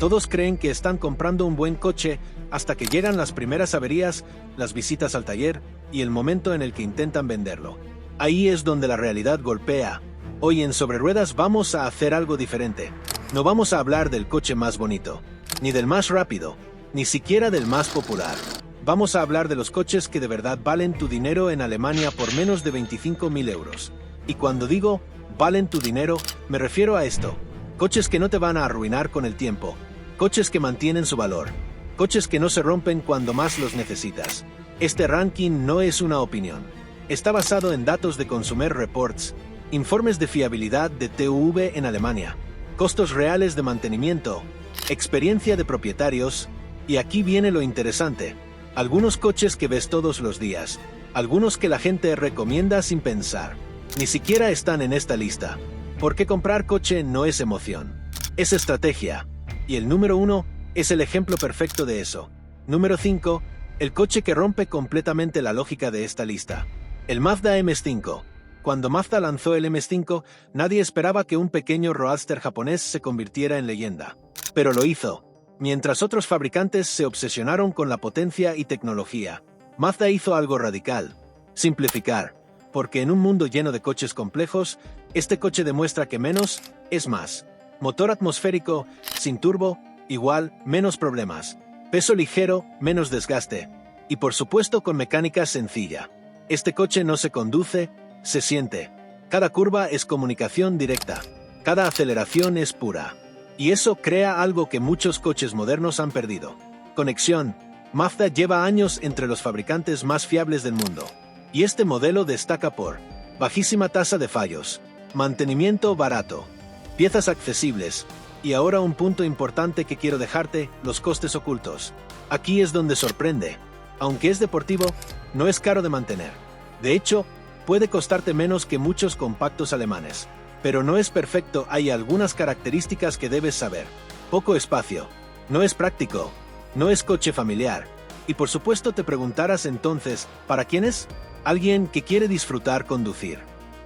Todos creen que están comprando un buen coche hasta que llegan las primeras averías, las visitas al taller y el momento en el que intentan venderlo. Ahí es donde la realidad golpea. Hoy en Sobre Ruedas vamos a hacer algo diferente. No vamos a hablar del coche más bonito, ni del más rápido, ni siquiera del más popular. Vamos a hablar de los coches que de verdad valen tu dinero en Alemania por menos de 25.000 euros. Y cuando digo valen tu dinero, me refiero a esto. Coches que no te van a arruinar con el tiempo. Coches que mantienen su valor. Coches que no se rompen cuando más los necesitas. Este ranking no es una opinión. Está basado en datos de Consumer Reports, informes de fiabilidad de TÜV en Alemania, costos reales de mantenimiento, experiencia de propietarios, y aquí viene lo interesante. Algunos coches que ves todos los días, algunos que la gente recomienda sin pensar, ni siquiera están en esta lista. Porque comprar coche no es emoción, es estrategia. Y el número 1 es el ejemplo perfecto de eso. Número 5, el coche que rompe completamente la lógica de esta lista. El Mazda MX-5. Cuando Mazda lanzó el MX-5, nadie esperaba que un pequeño roadster japonés se convirtiera en leyenda. Pero lo hizo. Mientras otros fabricantes se obsesionaron con la potencia y tecnología, Mazda hizo algo radical: simplificar. Porque en un mundo lleno de coches complejos, este coche demuestra que menos es más. Motor atmosférico, sin turbo, igual, menos problemas. Peso ligero, menos desgaste. Y por supuesto con mecánica sencilla. Este coche no se conduce, se siente. Cada curva es comunicación directa. Cada aceleración es pura. Y eso crea algo que muchos coches modernos han perdido: conexión. Mazda lleva años entre los fabricantes más fiables del mundo. Y este modelo destaca por bajísima tasa de fallos, mantenimiento barato, piezas accesibles, y ahora un punto importante que quiero dejarte: los costes ocultos. Aquí es donde sorprende. Aunque es deportivo, no es caro de mantener. De hecho, puede costarte menos que muchos compactos alemanes. Pero no es perfecto, hay algunas características que debes saber. Poco espacio, no es práctico, no es coche familiar. Y por supuesto te preguntarás entonces, ¿para quién es? Alguien que quiere disfrutar conducir.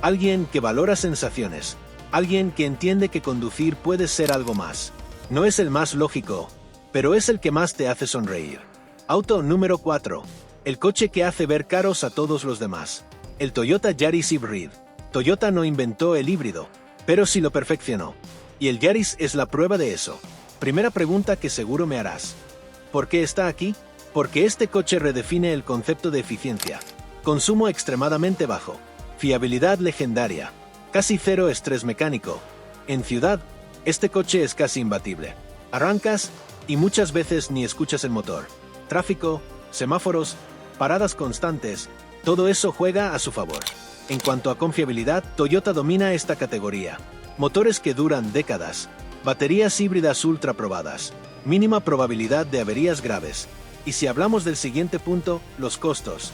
Alguien que valora sensaciones. Alguien que entiende que conducir puede ser algo más. No es el más lógico, pero es el que más te hace sonreír. Auto número 4. El coche que hace ver caros a todos los demás. El Toyota Yaris Hybrid. Toyota no inventó el híbrido, pero sí lo perfeccionó. Y el Yaris es la prueba de eso. Primera pregunta que seguro me harás: ¿por qué está aquí? Porque este coche redefine el concepto de eficiencia. Consumo extremadamente bajo. Fiabilidad legendaria. Casi cero estrés mecánico. En ciudad, este coche es casi imbatible. Arrancas y muchas veces ni escuchas el motor. Tráfico, semáforos, paradas constantes, todo eso juega a su favor. En cuanto a confiabilidad, Toyota domina esta categoría. Motores que duran décadas. Baterías híbridas ultra probadas. Mínima probabilidad de averías graves. Y si hablamos del siguiente punto, los costos.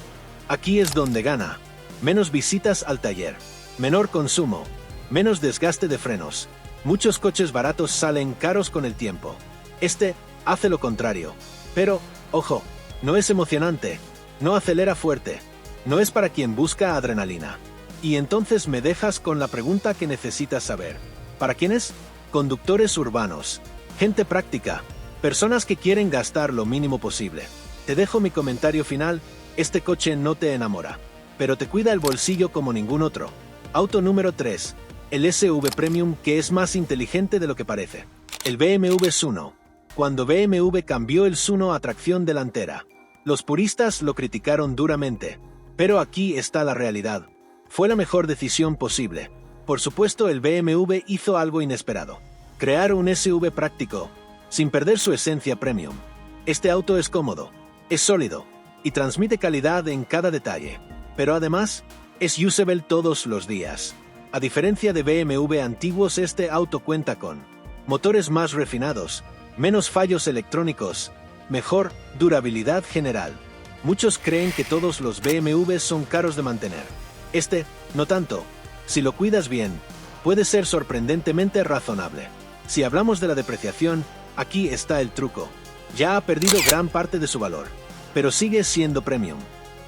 Aquí es donde gana. Menos visitas al taller. Menor consumo. Menos desgaste de frenos. Muchos coches baratos salen caros con el tiempo. Este hace lo contrario. Pero, ojo, no es emocionante. No acelera fuerte. No es para quien busca adrenalina. Y entonces me dejas con la pregunta que necesitas saber. ¿Para quiénes? Conductores urbanos. Gente práctica. Personas que quieren gastar lo mínimo posible. Te dejo mi comentario final: este coche no te enamora, pero te cuida el bolsillo como ningún otro. Auto número 3. El SUV Premium, que es más inteligente de lo que parece. El BMW Zuno. Cuando BMW cambió el Zuno a tracción delantera, los puristas lo criticaron duramente. Pero aquí está la realidad. Fue la mejor decisión posible. Por supuesto, el BMW hizo algo inesperado: crear un SUV práctico, sin perder su esencia premium. Este auto es cómodo, es sólido, y transmite calidad en cada detalle. Pero además, es usable todos los días. A diferencia de BMW antiguos, este auto cuenta con motores más refinados, menos fallos electrónicos, mejor durabilidad general. Muchos creen que todos los BMW son caros de mantener. Este, no tanto. Si lo cuidas bien, puede ser sorprendentemente razonable. Si hablamos de la depreciación, aquí está el truco. Ya ha perdido gran parte de su valor, pero sigue siendo premium.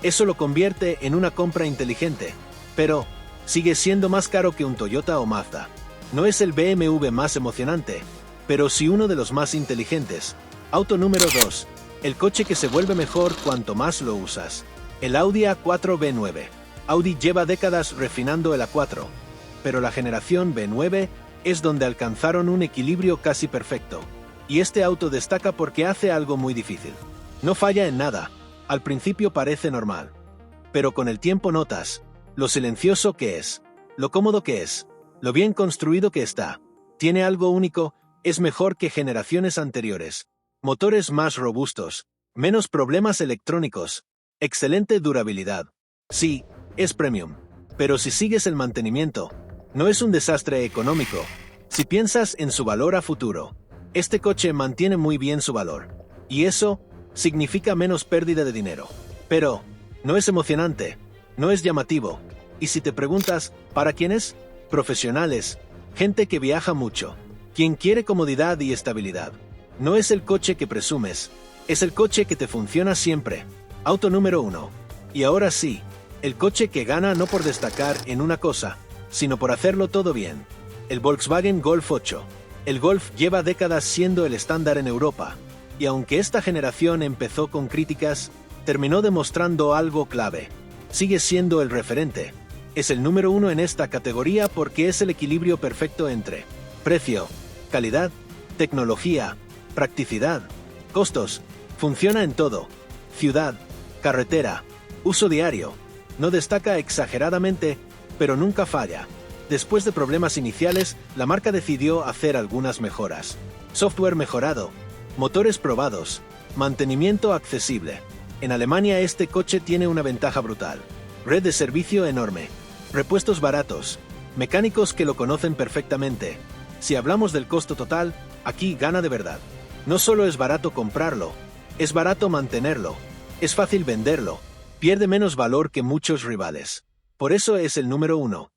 Eso lo convierte en una compra inteligente, pero sigue siendo más caro que un Toyota o Mazda. No es el BMW más emocionante, pero sí uno de los más inteligentes. Auto número 2. El coche que se vuelve mejor cuanto más lo usas. El Audi A4 B9. Audi lleva décadas refinando el A4, pero la generación B9 es donde alcanzaron un equilibrio casi perfecto. Y este auto destaca porque hace algo muy difícil. No falla en nada. Al principio parece normal. Pero con el tiempo notas lo silencioso que es, lo cómodo que es, lo bien construido que está. Tiene algo único, es mejor que generaciones anteriores. Motores más robustos, menos problemas electrónicos, excelente durabilidad. Sí, es premium. Pero si sigues el mantenimiento, no es un desastre económico. Si piensas en su valor a futuro, este coche mantiene muy bien su valor. Y eso significa menos pérdida de dinero. Pero no es emocionante, no es llamativo. Y si te preguntas, ¿para quién es? Profesionales, gente que viaja mucho, quien quiere comodidad y estabilidad. No es el coche que presumes, es el coche que te funciona siempre. Auto número 1. Y ahora sí, el coche que gana no por destacar en una cosa, sino por hacerlo todo bien. El Volkswagen Golf 8. El Golf lleva décadas siendo el estándar en Europa, y aunque esta generación empezó con críticas, terminó demostrando algo clave. Sigue siendo el referente. Es el número 1 en esta categoría porque es el equilibrio perfecto entre precio, calidad, tecnología, practicidad, costos. Funciona en todo. Ciudad, carretera, uso diario. No destaca exageradamente, pero nunca falla. Después de problemas iniciales, la marca decidió hacer algunas mejoras. Software mejorado, motores probados, mantenimiento accesible. En Alemania este coche tiene una ventaja brutal. Red de servicio enorme. Repuestos baratos. Mecánicos que lo conocen perfectamente. Si hablamos del costo total, aquí gana de verdad. No solo es barato comprarlo, es barato mantenerlo. Es fácil venderlo. Pierde menos valor que muchos rivales. Por eso es el número 1.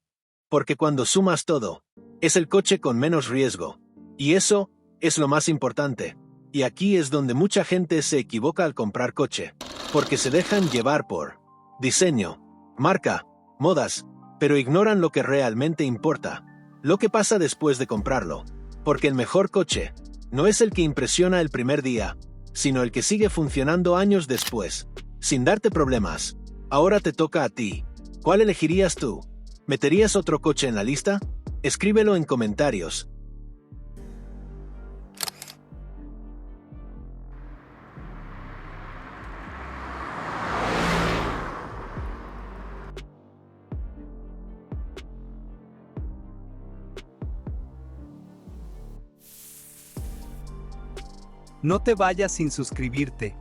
Porque cuando sumas todo, es el coche con menos riesgo. Y eso es lo más importante. Y aquí es donde mucha gente se equivoca al comprar coche. Porque se dejan llevar por diseño, marca, modas, pero ignoran lo que realmente importa. Lo que pasa después de comprarlo. Porque el mejor coche no es el que impresiona el primer día, sino el que sigue funcionando años después, sin darte problemas. Ahora te toca a ti. ¿Cuál elegirías tú? ¿Meterías otro coche en la lista? Escríbelo en comentarios. No te vayas sin suscribirte.